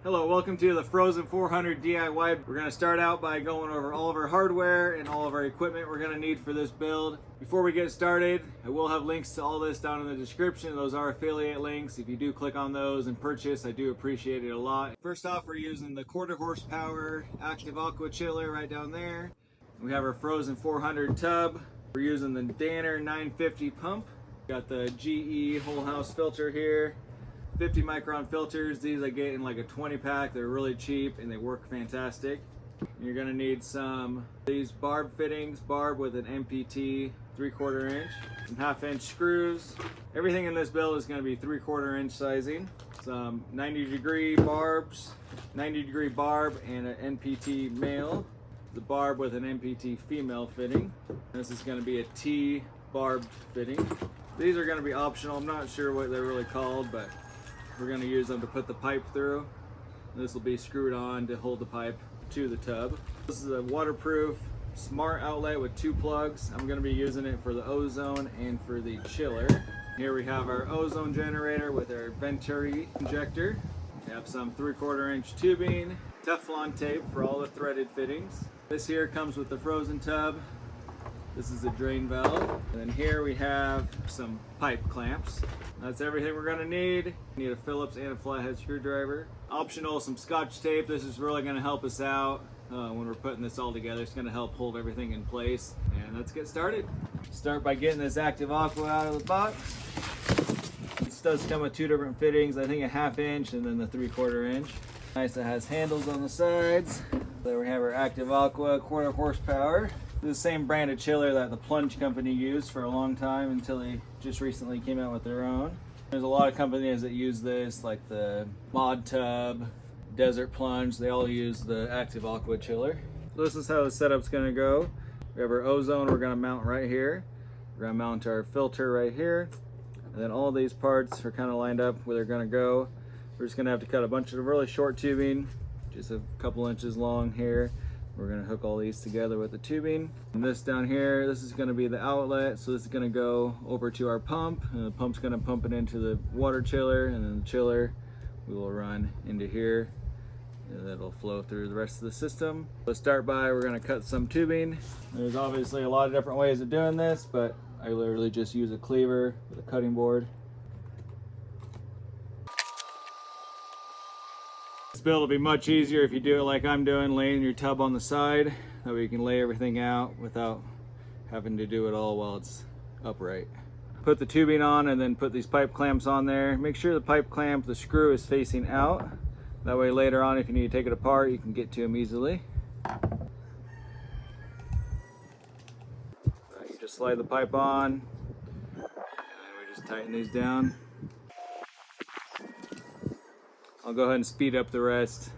Hello, welcome to the Frozin 400 DIY. We're going to start out by going over all of our hardware and all of our equipment we're going to need for this build. Before we get started, I will have links to all this down in the description. Those are affiliate links. If you do click on those and purchase, I do appreciate it a lot. First off, we're using the 1/4 horsepower Active Aqua chiller right down there. We have our Frozin 400 tub. We're using the Danner 950 pump. Got the GE whole house filter here. 50 micron filters. These I get in like a 20 pack. They're really cheap and they work fantastic. You're gonna need some these Barb fittings, Barb with an NPT 3/4 inch, some 1/2 inch screws. Everything in this build is gonna be 3/4 inch sizing. Some 90-degree barbs, 90-degree Barb and an NPT Male. The Barb with an NPT female fitting. This is gonna be a T Barb fitting. These are gonna be optional. I'm not sure what they're really called, but we're going to use them to put the pipe through. This will be screwed on to hold the pipe to the tub. This is a waterproof smart outlet with 2 plugs. I'm going to be using it for the ozone and for the chiller. Here we have our ozone generator with our Venturi injector. We have some 3/4 inch tubing, Teflon tape for all the threaded fittings. This here comes with the Frozin tub. This is the drain valve. And then here we have some pipe clamps. That's everything we're gonna need. We need a Phillips and a flathead screwdriver. Optional, some Scotch tape. This is really gonna help us out when we're putting this all together. It's gonna help hold everything in place. And let's get started. Start by getting this Active Aqua out of the box. This does come with 2 different fittings. I think a 1/2 inch and then the 3/4 inch. Nice, it has handles on the sides. There we have our Active Aqua 1/4 horsepower. This is the same brand of chiller that the Plunge company used for a long time until they just recently came out with their own. There's a lot of companies that use this, like the Mod Tub, Desert Plunge. They all use the Active Aqua chiller. So this is how the setup's gonna go. We have our ozone we're gonna mount right here. We're gonna mount our filter right here. And then all these parts are kind of lined up where they're gonna go. We're just gonna have to cut a bunch of really short tubing, just a couple inches long here. We're gonna hook all these together with the tubing. And this down here, this is gonna be the outlet. So this is gonna go over to our pump, and the pump's gonna pump it into the water chiller, and then the chiller we will run into here. And that'll flow through the rest of the system. Let's start by, we're gonna cut some tubing. There's obviously a lot of different ways of doing this, but I literally just use a cleaver with a cutting board. This build will be much easier if you do it like I'm doing, laying your tub on the side. That way you can lay everything out without having to do it all while it's upright. Put the tubing on and then put these pipe clamps on there. Make sure the pipe clamp, the screw is facing out. That way later on if you need to take it apart, you can get to them easily. You just slide the pipe on and then we just tighten these down. I'll go ahead and speed up the rest.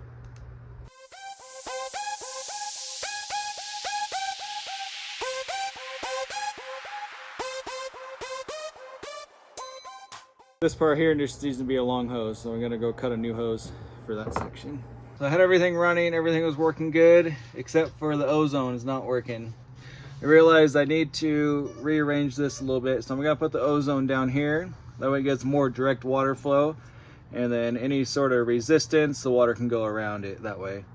This part here just needs to be a long hose, so I'm gonna go cut a new hose for that section. So I had everything running, everything was working good, except for the ozone is not working. I realized I need to rearrange this a little bit, so I'm gonna put the ozone down here. That way it gets more direct water flow. And then any sort of resistance, the water can go around it that way.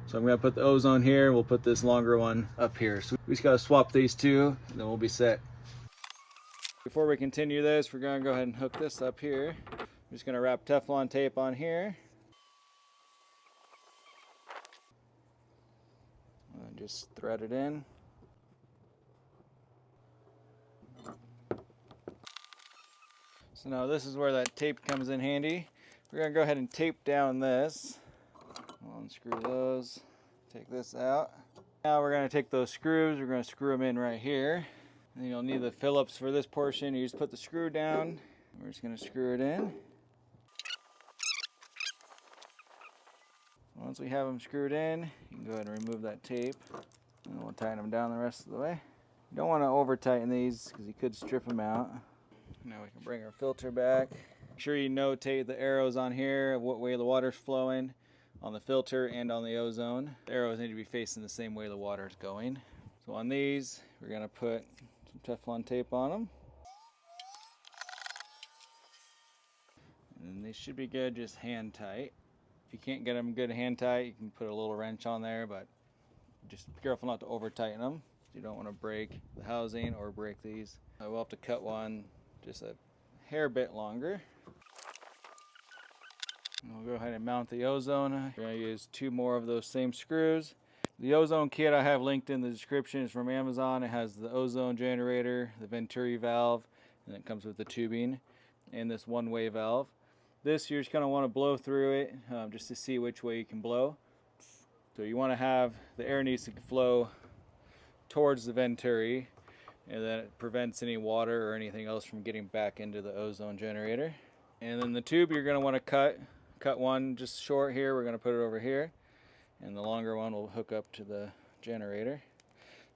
So I'm gonna put the ozone here, we'll put this longer one up here. So we just gotta swap these two, and then we'll be set. Before we continue this, we're gonna go ahead and hook this up here. I'm just gonna wrap Teflon tape on here. And just thread it in. So now this is where that tape comes in handy. We're gonna go ahead and tape down this. We'll unscrew those, take this out. Now we're gonna take those screws, we're gonna screw them in right here. And you'll need the Phillips for this portion. You just put the screw down. We're just gonna screw it in. Once we have them screwed in, you can go ahead and remove that tape. And we'll tighten them down the rest of the way. You don't wanna over tighten these because you could strip them out. Now we can bring our filter back. Make sure you notate the arrows on here of what way the water's flowing on the filter and on the ozone. The arrows need to be facing the same way the water is going. So on these, we're gonna put some Teflon tape on them. And they should be good, just hand tight. If you can't get them good hand tight, you can put a little wrench on there, but just be careful not to over tighten them. You don't want to break the housing or break these. I will have to cut one just a hair bit longer. We'll go ahead and mount the ozone. We're going to use 2 more of those same screws. The ozone kit I have linked in the description is from Amazon. It has the ozone generator, the venturi valve, and it comes with the tubing and this one-way valve. This you're just going to want to blow through it just to see which way you can blow. So you want to have the air needs to flow towards the venturi, and then it prevents any water or anything else from getting back into the ozone generator. And then the tube you're going to want to cut one just short here. We're going to put it over here, and the longer one will hook up to the generator.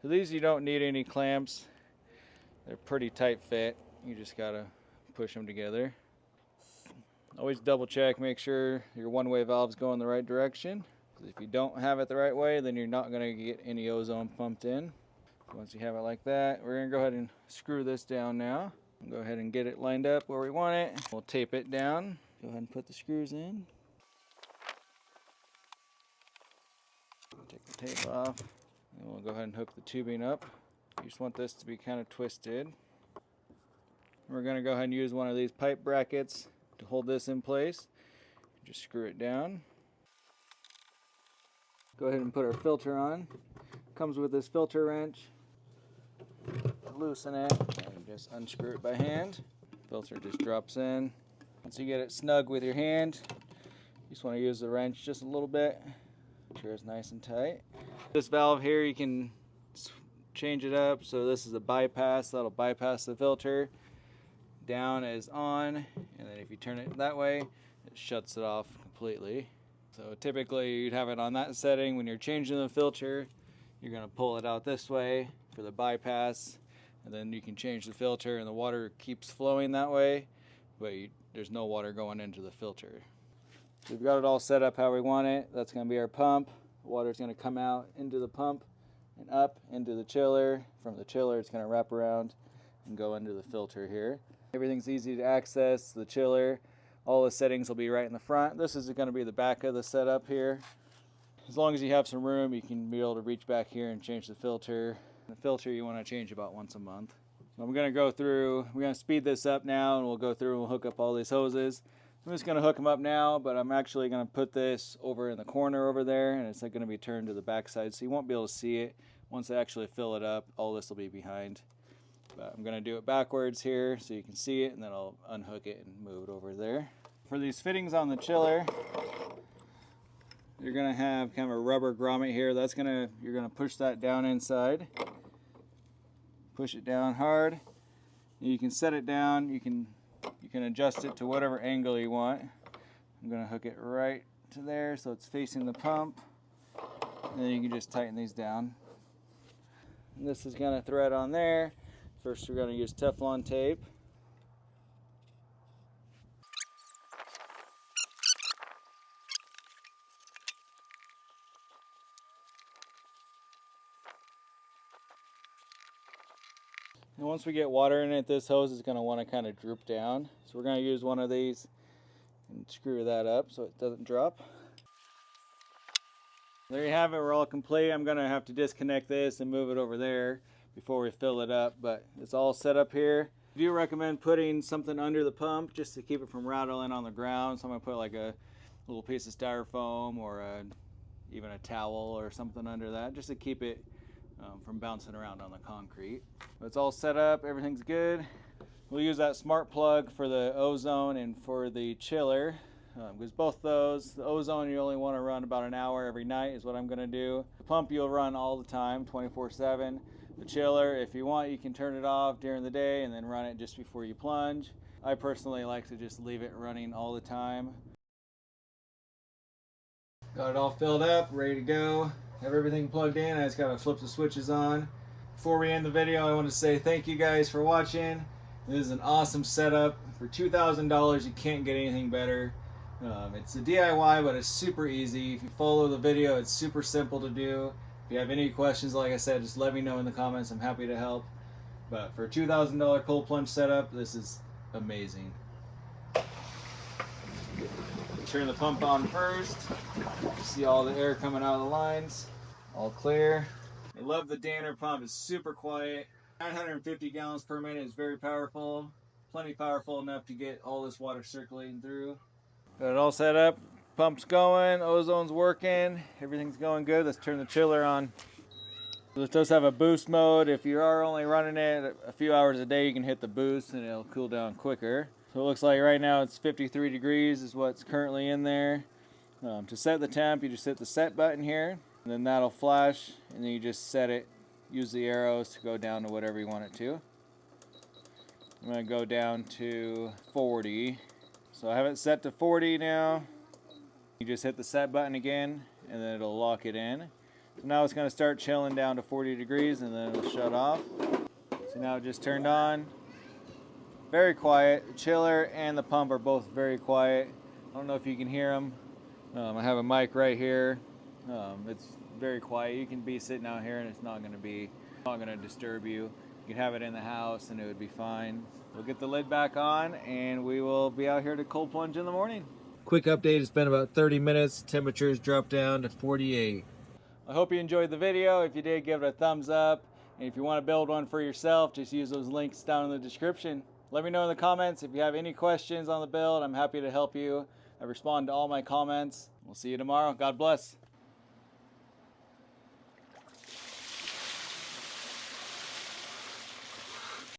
So these you don't need any clamps. They're pretty tight fit. You just got to push them together. Always double check, make sure your one-way valve's going the right direction. If you don't have it the right way, then you're not going to get any ozone pumped in. Once you have it like that, we're going to go ahead and screw this down now. Go ahead and get it lined up where we want it. We'll tape it down. Go ahead and put the screws in. Take the tape off. And we'll go ahead and hook the tubing up. You just want this to be kind of twisted. We're going to go ahead and use one of these pipe brackets to hold this in place. Just screw it down. Go ahead and put our filter on. Comes with this filter wrench. Loosen it and just unscrew it by hand. Filter just drops in. Once you get it snug with your hand, you just want to use the wrench just a little bit. Make sure it's nice and tight. This valve here, you can change it up. So this is a bypass. That'll bypass the filter. Down is on, and then if you turn it that way, it shuts it off completely. So typically you'd have it on that setting. When you're changing the filter, you're going to pull it out this way for the bypass, and then you can change the filter and the water keeps flowing that way, but there's no water going into the filter. So we've got it all set up how we want it. That's going to be our pump. The water's going to come out into the pump and up into the chiller. From the chiller it's going to wrap around and go into the filter here. Everything's easy to access. The chiller, all the settings will be right in the front. This is going to be the back of the setup here. As long as you have some room, you can be able to reach back here and change the filter. The filter you want to change about once a month. So I'm going to go through, we're going to speed this up now, and we'll go through and we'll hook up all these hoses. I'm just going to hook them up now, but I'm actually going to put this over in the corner over there, and it's going to be turned to the back side, so you won't be able to see it. Once I actually fill it up, all this will be behind. But I'm going to do it backwards here so you can see it, and then I'll unhook it and move it over there. For these fittings on the chiller, you're going to have kind of a rubber grommet here. You're going to push that down inside. Push it down hard. You can set it down. You can adjust it to whatever angle you want. I'm going to hook it right to there so it's facing the pump. And then you can just tighten these down. And this is going to thread on there. First we're going to use Teflon tape. And once we get water in it, this hose is going to want to kind of droop down. So we're going to use one of these and screw that up so it doesn't drop. There you have it, we're all complete. I'm going to have to disconnect this and move it over there before we fill it up, but it's all set up here. I do recommend putting something under the pump just to keep it from rattling on the ground. So I'm going to put like a little piece of styrofoam or even a towel or something under that just to keep it from bouncing around on the concrete. But it's all set up, everything's good. We'll use that smart plug for the ozone and for the chiller, because both those, the ozone you only want to run about an hour every night is what I'm going to do. The pump you'll run all the time, 24/7. The chiller, if you want, you can turn it off during the day and then run it just before you plunge. I personally like to just leave it running all the time. Got it all filled up, ready to go. Have everything plugged in. I just gotta flip the switches on. Before we end the video, I want to say thank you guys for watching. This is an awesome setup. For $2,000, you can't get anything better. It's a DIY, but it's super easy. If you follow the video, it's super simple to do. If you have any questions, like I said, just let me know in the comments. I'm happy to help. But for a $2,000 cold plunge setup, this is amazing. turn the pump on first. See all the air coming out of the lines. All clear. I love the Danner pump. It's super quiet. 950 gallons per minute is very powerful. Plenty powerful enough to get all this water circulating through. Got it all set up. Pump's going. Ozone's working. Everything's going good. Let's turn the chiller on. This does have a boost mode. If you are only running it a few hours a day, you can hit the boost and it'll cool down quicker. So it looks like right now it's 53 degrees is what's currently in there. To set the temp, you just hit the set button here, and then that'll flash, and then you just set it. Use the arrows to go down to whatever you want it to. I'm going to go down to 40. So I have it set to 40 now. You just hit the set button again, and then it'll lock it in. So now it's going to start chilling down to 40 degrees, and then it'll shut off. So now it just turned on. Very quiet. The chiller and the pump are both very quiet. I don't know if you can hear them. I have a mic right here. It's very quiet. You can be sitting out here and it's not going to disturb you. You can have it in the house and it would be fine. We'll get the lid back on and we will be out here to cold plunge in the morning. Quick update, it's been about 30 minutes. Temperatures dropped down to 48. I hope you enjoyed the video. If you did, give it a thumbs up. And if you want to build one for yourself, just use those links down in the description. Let me know in the comments if you have any questions on the build. I'm happy to help you. I respond to all my comments. We'll see you tomorrow. God bless.